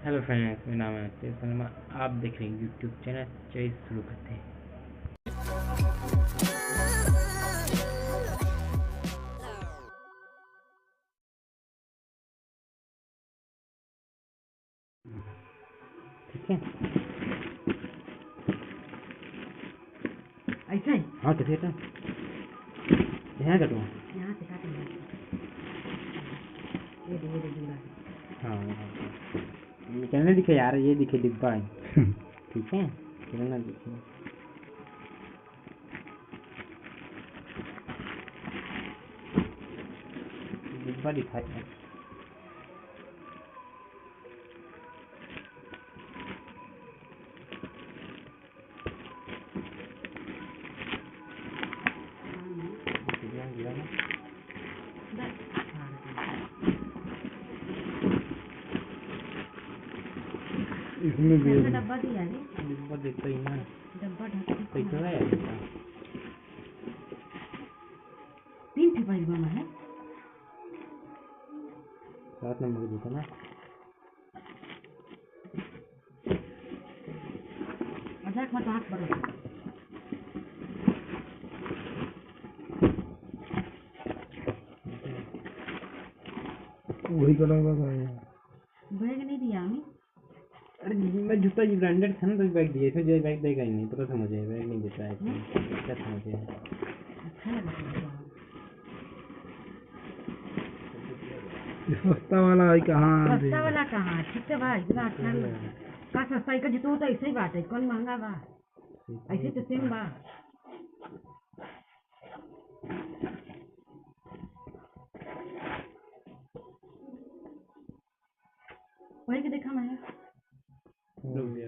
Hello friends, मेरा नाम है अमितेश। आप देख रहे हैं यूट्यूब चैनल। चलिए शुरू करते हैं। ठीक है, ऐसा ही। हाँ तो फिर यहाँ कटवा, यहाँ से काटेंगे। ये दूंगा। हाँ कहने दिखे यार, ये दिखे डिब्बा है। ठीक है, कहना दिखे डिब्बा दिखाई है। इसमें भी डब्बा दिया है। डिब्बा देता ही ना, डब्बा ढक कैसा है यार? 3 थी भाई बना है। 7 नंबर देता ना। मजाक मत आँख बड़ो। वही करूँगा बैग नहीं दिया हमें। अरे मैं जूता जी ब्रांडेड था ना, तो बैग दिया। इसमें जो बैग देगा ही नहीं, पता था मुझे बैग नहीं देता है। क्या था मुझे सस्ता वाला है कहाँ? सस्ता वाला कहाँ? ठीक है भाई, इतना अच्छा नहीं का सस्ता का जूता तो ऐसे ही बात है। कौन महंगा बा? ऐसे तो सेम बा। वही के देखा मैं। लोग दे